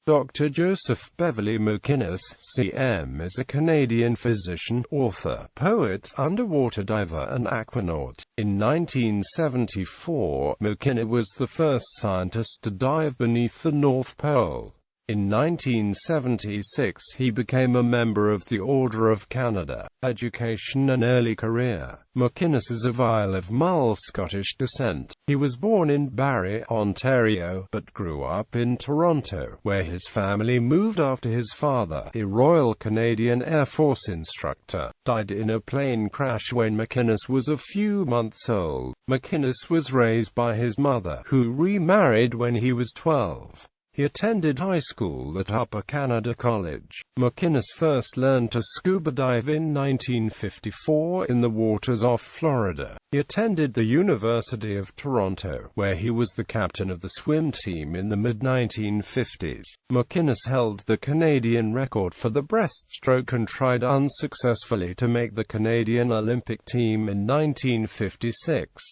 Dr. Joseph Beverly MacInnis, CM, is a Canadian physician, author, poet, underwater diver and aquanaut. In 1974, MacInnis was the first scientist to dive beneath the North Pole. In 1976 he became a member of the Order of Canada. Education and early career. MacInnis is of Isle of Mull Scottish descent. He was born in Barrie, Ontario, but grew up in Toronto, where his family moved after his father, a Royal Canadian Air Force instructor, died in a plane crash when MacInnis was a few months old. MacInnis was raised by his mother, who remarried when he was 12. He attended high school at Upper Canada College. MacInnis first learned to scuba dive in 1954 in the waters off Florida. He attended the University of Toronto, where he was the captain of the swim team in the mid-1950s. MacInnis held the Canadian record for the breaststroke and tried unsuccessfully to make the Canadian Olympic team in 1956.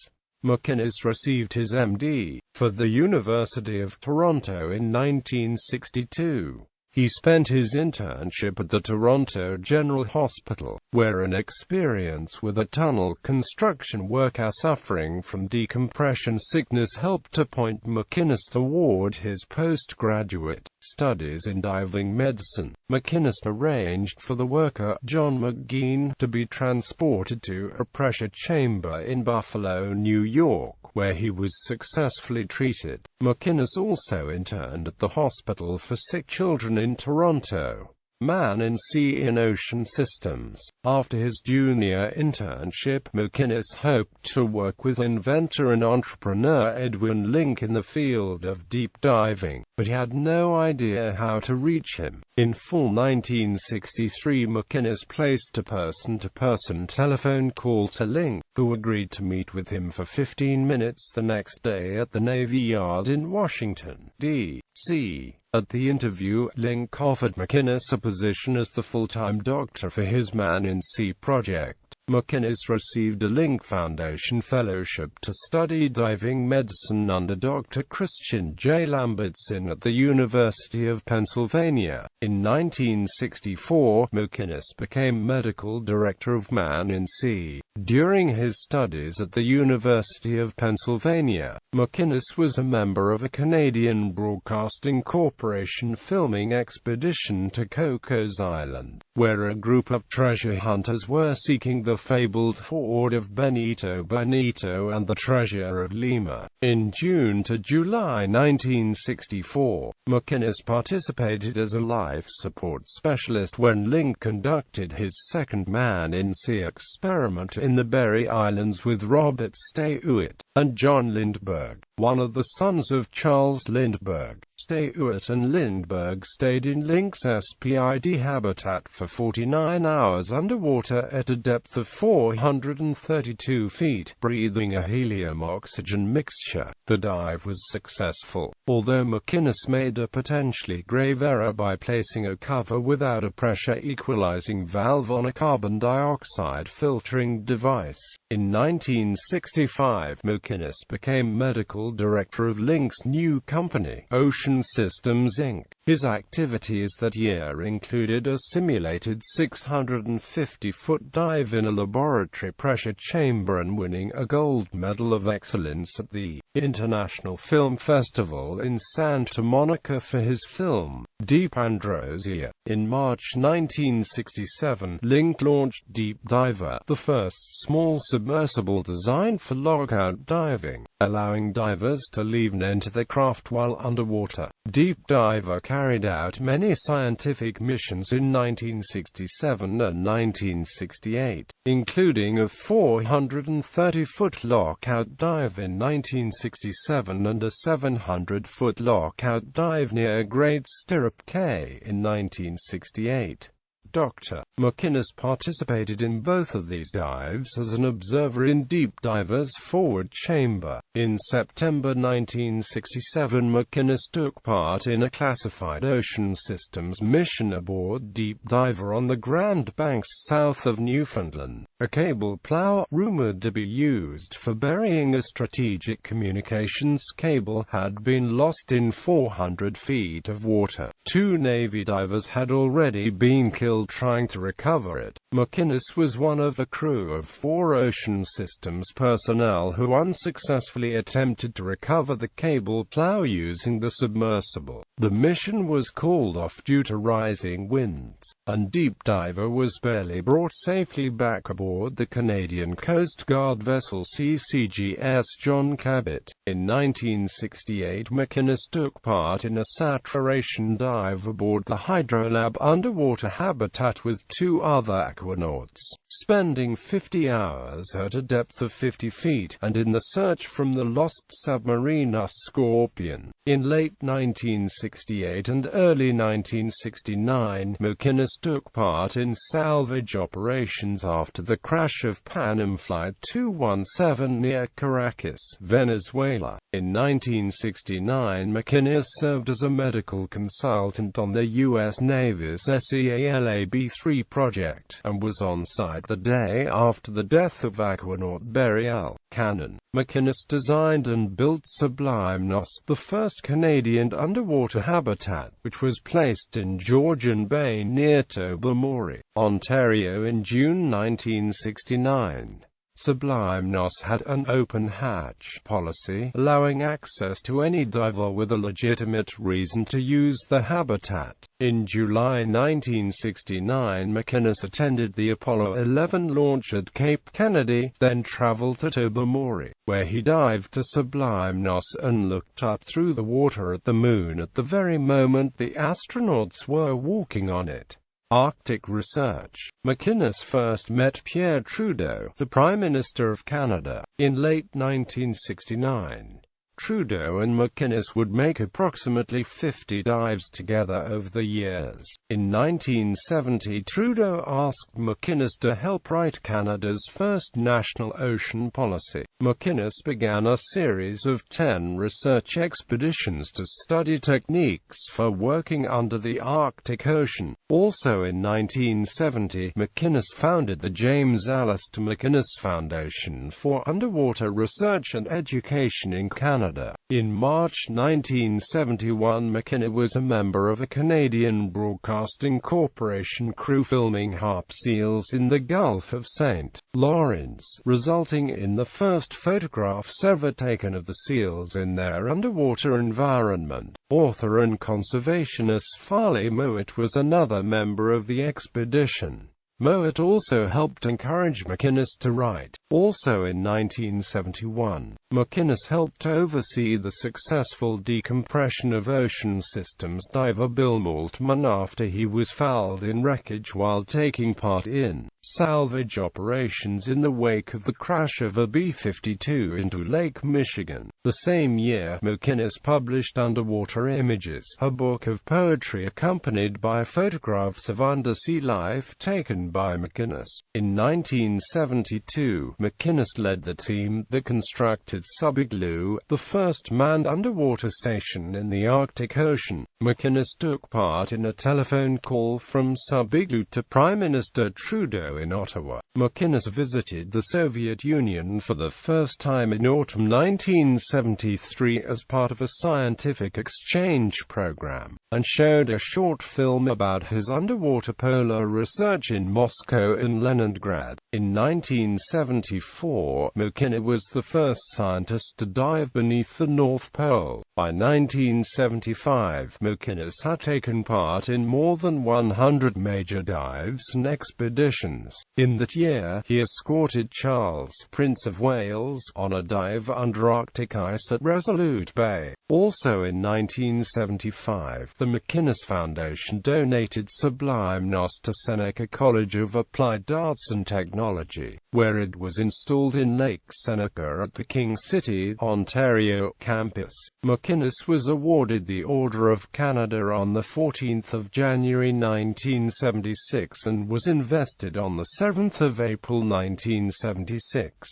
MacInnis received his M.D. for the University of Toronto in 1962. He spent his internship at the Toronto General Hospital, where an experience with a tunnel construction worker suffering from decompression sickness helped to point MacInnis toward his postgraduate studies in diving medicine. MacInnis arranged for the worker, John McGean, to be transported to a pressure chamber in Buffalo, New York, where he was successfully treated. MacInnis also interned at the Hospital for Sick Children in Toronto. Man in Sea in Ocean Systems. After his junior internship, MacInnis hoped to work with inventor and entrepreneur Edwin Link in the field of deep diving, but he had no idea how to reach him. In fall 1963, MacInnis placed a person-to-person telephone call to Link, who agreed to meet with him for 15 minutes the next day at the Navy Yard in Washington, D.C. At the interview, Link offered MacInnis a position as the full-time doctor for his Man in Sea project. MacInnis received a Link Foundation Fellowship to study diving medicine under Dr. Christian J. Lambertson at the University of Pennsylvania. In 1964, MacInnis became medical director of Man in Sea. During his studies at the University of Pennsylvania, MacInnis was a member of a Canadian Broadcasting Corporation filming expedition to Cocos Island, where a group of treasure hunters were seeking the fabled hoard of Benito and the treasure of Lima. In June to July 1964, MacInnis participated as a life support specialist when Link conducted his second Man in Sea experiment in the Berry Islands with Robert Stewart and John Lindbergh, one of the sons of Charles Lindbergh. Stewart and Lindbergh stayed in Link's SPID habitat for 49 hours underwater at a depth of 432 feet, breathing a helium-oxygen mixture. The dive was successful, although MacInnis made a potentially grave error by placing a cover without a pressure equalizing valve on a carbon dioxide filtering device. In 1965, MacInnis became medical director of Link's new company, Ocean Systems Inc. His activities that year included a simulated 650-foot dive in a laboratory pressure chamber and winning a gold medal of excellence at the International Film Festival in Santa Monica for his film, Deep Androsia. In March 1967, Link launched Deep Diver, the first small submersible designed for lockout diving, allowing divers to leave and enter the craft while underwater. Deep Diver carried out many scientific missions in 1967 and 1968, including a 430-foot lockout dive in 1967 and a 700-foot lockout dive near Great Stirrup Cay in 1968. Dr. MacInnis participated in both of these dives as an observer in Deep Diver's forward chamber. In September 1967, MacInnis took part in a classified Ocean Systems mission aboard Deep Diver on the Grand Banks south of Newfoundland. A cable plow, rumored to be used for burying a strategic communications cable, had been lost in 400 feet of water. 2 Navy divers had already been killed trying to recover it. MacInnis was one of a crew of 4 Ocean Systems personnel who unsuccessfully attempted to recover the cable plow using the submersible. The mission was called off due to rising winds, and deep diver was barely brought safely back aboard the Canadian Coast Guard vessel CCGS John Cabot. In 1968, MacInnis took part in a saturation dive aboard the Hydrolab underwater habitat with 2 other aquanauts, spending 50 hours at a depth of 50 feet, and in the search from the lost submarine Scorpion. In late 1968 and early 1969, MacInnis took part in salvage operations after the crash of Pan Am Flight 217 near Caracas, Venezuela. In 1969, MacInnis served as a medical consultant on the U.S. Navy's SEALAB-3 project, and was on site the day after the death of aquanaut Barry L. Cannon. MacInnis designed and built Sublime Nos, the first Canadian underwater habitat, which was placed in Georgian Bay near Tobermory, Ontario in June 1969. Sublime Nos had an open hatch policy, allowing access to any diver with a legitimate reason to use the habitat. In July 1969, MacInnis attended the Apollo 11 launch at Cape Kennedy, then traveled to Tobermory, where he dived to Sublime Nos and looked up through the water at the moon at the very moment the astronauts were walking on it. Arctic research. MacInnis first met Pierre Trudeau, the Prime Minister of Canada, in late 1969. Trudeau and MacInnis would make approximately 50 dives together over the years. In 1970, Trudeau asked MacInnis to help write Canada's first national ocean policy. MacInnis began a series of 10 research expeditions to study techniques for working under the Arctic Ocean. Also in 1970, MacInnis founded the James Alister MacInnis Foundation for Underwater Research and Education in Canada. In March 1971, MacInnis was a member of a Canadian Broadcasting Corporation crew filming harp seals in the Gulf of St. Lawrence, resulting in the first photographs ever taken of the seals in their underwater environment. Author and conservationist Farley Mowat was another member of the expedition. Mowat also helped encourage MacInnis to write. Also in 1971, MacInnis helped oversee the successful decompression of Ocean Systems diver Bill Maltman after he was fouled in wreckage while taking part in salvage operations in the wake of the crash of a B-52 into Lake Michigan. The same year, MacInnis published Underwater Images, a book of poetry accompanied by photographs of undersea life taken by MacInnis. In 1972, MacInnis led the team that constructed Subigloo, the first manned underwater station in the Arctic Ocean. MacInnis took part in a telephone call from Subigloo to Prime Minister Trudeau in Ottawa. MacInnis visited the Soviet Union for the first time in autumn 1973 as part of a scientific exchange program, and showed a short film about his underwater polar research in Moscow and Leningrad. In 1974, MacInnis was the first scientist to dive beneath the North Pole. By 1975, MacInnis had taken part in more than 100 major dives and expeditions. In that year, he escorted Charles, Prince of Wales, on a dive under Arctic ice at Resolute Bay. Also in 1975, the MacInnis Foundation donated Sublime Nos to Seneca College of Applied Arts and Technology, where it was installed in Lake Seneca at the King City, Ontario, campus. MacInnis was awarded the Order of Canada on 14 January 1976 and was invested on 7 April 1976.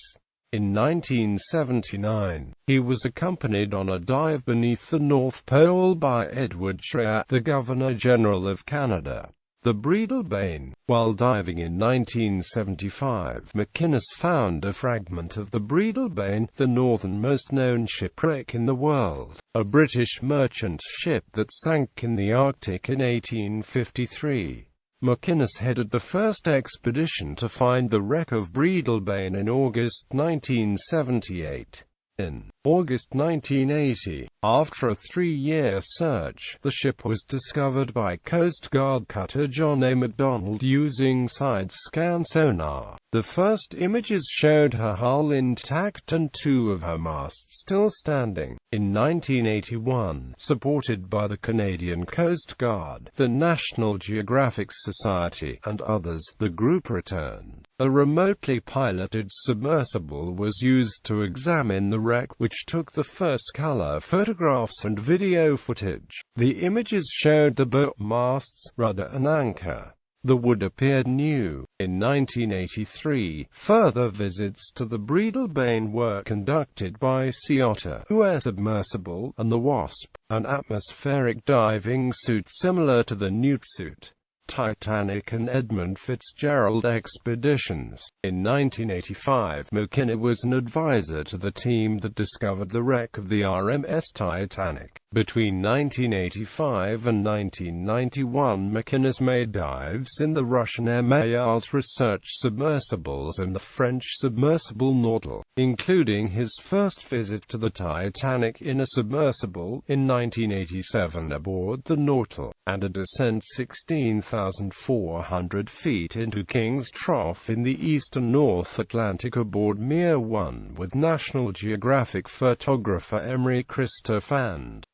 In 1979, he was accompanied on a dive beneath the North Pole by Edward Schreyer, the Governor-General of Canada. The Breedelbane. While diving in 1975, MacInnis found a fragment of the Breedelbane, the northernmost known shipwreck in the world, a British merchant ship that sank in the Arctic in 1853. MacInnis headed the first expedition to find the wreck of Breedelbane in August 1978. In August 1980, after a 3-year search, the ship was discovered by Coast Guard cutter John A. MacDonald using side-scan sonar. The first images showed her hull intact and 2 of her masts still standing. In 1981, supported by the Canadian Coast Guard, the National Geographic Society, and others, the group returned. A remotely piloted submersible was used to examine the wreck, which took the first color photographs and video footage. The images showed the boat masts, rudder and anchor. The wood appeared new. In 1983, further visits to the Breedelbane were conducted by Sea Otter, US submersible, and the Wasp, an atmospheric diving suit similar to the Newt suit. Titanic and Edmund Fitzgerald expeditions. In 1985, MacInnis was an advisor to the team that discovered the wreck of the RMS Titanic. Between 1985 and 1991, MacInnis made dives in the Russian MAR's research submersibles and the French submersible Nautil, including his first visit to the Titanic in a submersible, in 1987 aboard the Nautil, and a descent 16,400 feet into King's Trough in the eastern North Atlantic aboard Mir 1 with National Geographic photographer Emery Christophe,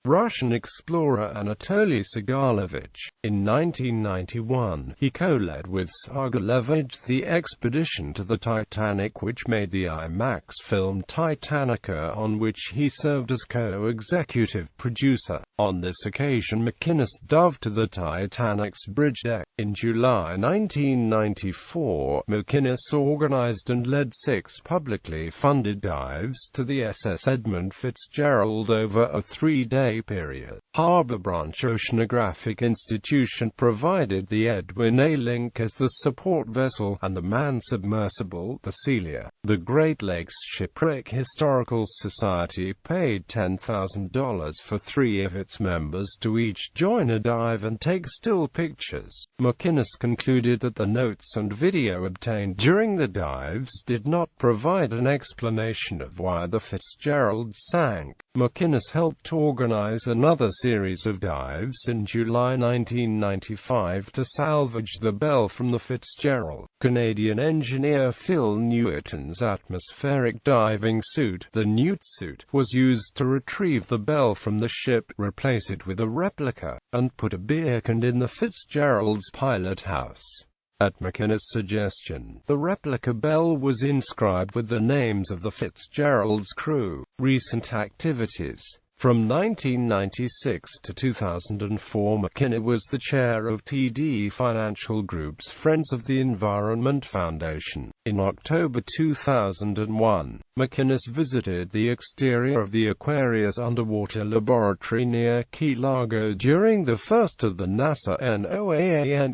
Russian explorer Anatoly Sigalovich. In 1991, he co-led with Sigalovich the expedition to the Titanic, which made the IMAX film Titanica, on which he served as co-executive producer. On this occasion, MacInnis dove to the Titanic's bridge deck. In July 1994, MacInnis organized and led 6 publicly funded dives to the SS Edmund Fitzgerald over a 3-day period. Harbor Branch Oceanographic Institution provided the Edwin A. Link as the support vessel, and the manned submersible, the Celia. The Great Lakes Shipwreck Historical Society paid $10,000 for 3 of its members to each join a dive and take still pictures. MacInnis concluded that the notes and video obtained during the dives did not provide an explanation of why the Fitzgerald sank. MacInnis helped organize another series of dives in July 1995 to salvage the bell from the Fitzgerald. Canadian engineer Phil Newton's atmospheric diving suit, the Newt suit, was used to retrieve the bell from the ship, replace it with a replica, and put a beer can in the Fitzgerald's pilot house. At MacInnis' suggestion, the replica bell was inscribed with the names of the Fitzgerald's crew. Recent activities. From 1996 to 2004, MacInnis was the chair of TD Financial Group's Friends of the Environment Foundation. In October 2001, MacInnis visited the exterior of the Aquarius underwater laboratory near Key Largo during the first of the NASA NOAA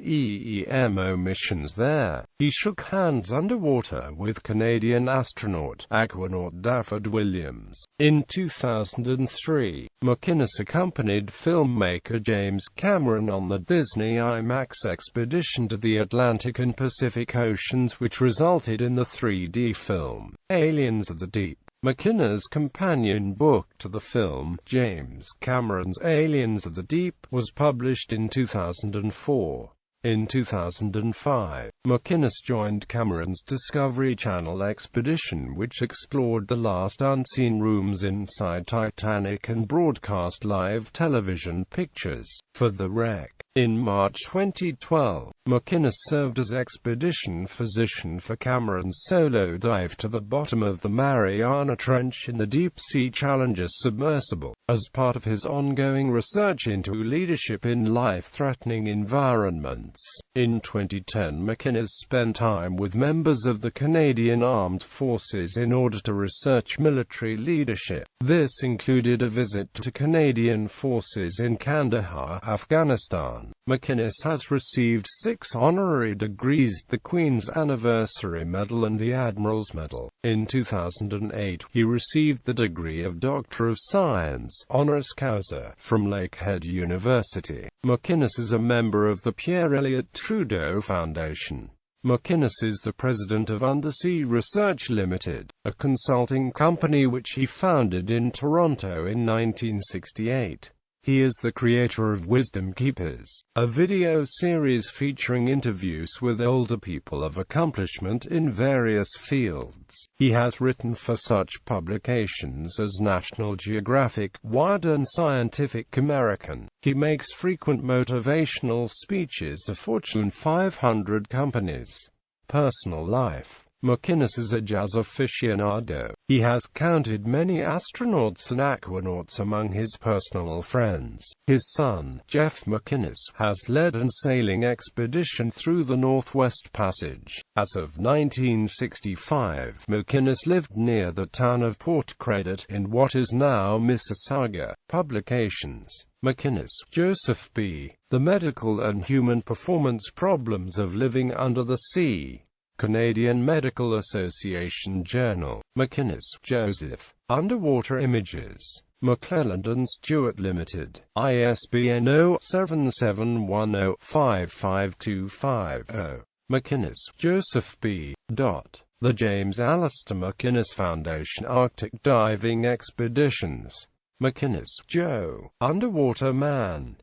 missions there. He shook hands underwater with Canadian astronaut, aquanaut Dafford Williams. In 2003, MacInnis accompanied filmmaker James Cameron on the Disney IMAX expedition to the Atlantic and Pacific Oceans, which resulted in the 3D film, Aliens of the Deep. MacInnis' companion book to the film, James Cameron's Aliens of the Deep, was published in 2004. In 2005, MacInnis joined Cameron's Discovery Channel expedition, which explored the last unseen rooms inside Titanic and broadcast live television pictures for the wreck. In March 2012, MacInnis served as expedition physician for Cameron's solo dive to the bottom of the Mariana Trench in the Deep Sea Challenger submersible, as part of his ongoing research into leadership in life-threatening environments. In 2010, MacInnis spent time with members of the Canadian Armed Forces in order to research military leadership. This included a visit to Canadian forces in Kandahar, Afghanistan. 2001. MacInnis has received 6 honorary degrees, the Queen's Anniversary Medal and the Admiral's Medal. In 2008, he received the degree of Doctor of Science, honoris causa, from Lakehead University. MacInnis is a member of the Pierre Elliott Trudeau Foundation. MacInnis is the president of Undersea Research Limited, a consulting company which he founded in Toronto in 1968. He is the creator of Wisdom Keepers, a video series featuring interviews with older people of accomplishment in various fields. He has written for such publications as National Geographic, Wired and Scientific American. He makes frequent motivational speeches to Fortune 500 companies. Personal life. MacInnis is a jazz aficionado. He has counted many astronauts and aquanauts among his personal friends. His son, Jeff MacInnis, has led a sailing expedition through the Northwest Passage. As of 1965, MacInnis lived near the town of Port Credit in what is now Mississauga. Publications. MacInnis, Joseph B. The Medical and Human Performance Problems of Living Under the Sea. Canadian Medical Association Journal. MacInnis, Joseph. Underwater Images. McClelland and Stewart Limited. ISBN 0-7710-55250. MacInnis, Joseph B. The James Alistair MacInnis Foundation Arctic Diving Expeditions. MacInnis, Joe. Underwater Man.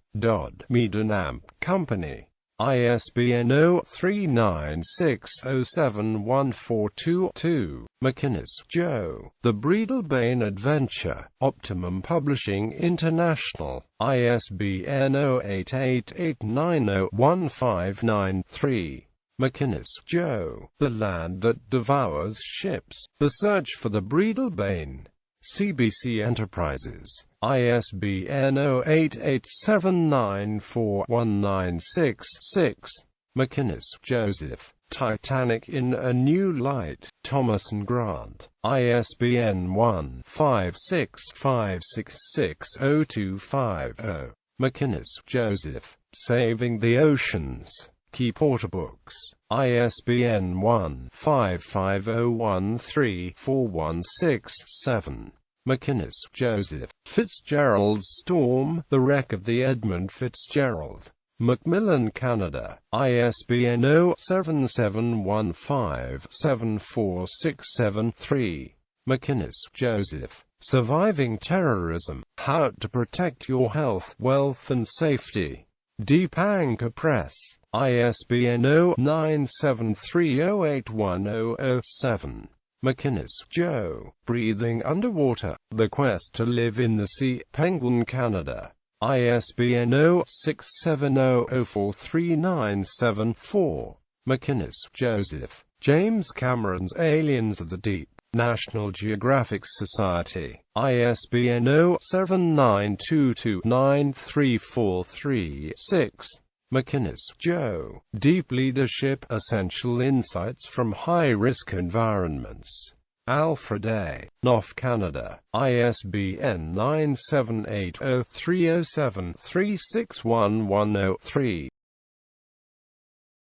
Mead and Amp Company. ISBN 0-396071422. MacInnis, Joe. The Breedalbane Adventure. Optimum Publishing International. ISBN 0-888901593. MacInnis, Joe. The Land That Devours Ships. The Search for the Breedalbane. CBC Enterprises. ISBN 0-887941966. MacInnis, Joseph. Titanic in a New Light. Thomas & Grant. ISBN 1-565660250. MacInnis, Joseph. Saving the Oceans. Key Porter Books. ISBN 1-550134167. MacInnis, Joseph. Fitzgerald's Storm, The Wreck of the Edmund Fitzgerald. Macmillan, Canada. ISBN 0-7715-74673. MacInnis, Joseph. Surviving Terrorism. How to Protect Your Health, Wealth and Safety. Deep Anchor Press. ISBN 0-973081007. MacInnis, Joe. Breathing Underwater. The Quest to Live in the Sea. Penguin, Canada. ISBN 0-670-04397-4. MacInnis, Joseph. James Cameron's Aliens of the Deep. National Geographic Society. ISBN 0-79229343-6. MacInnis, Joe. Deep Leadership, Essential Insights from High-Risk Environments. Alfred A. Knopf, Canada. ISBN 9780307361103.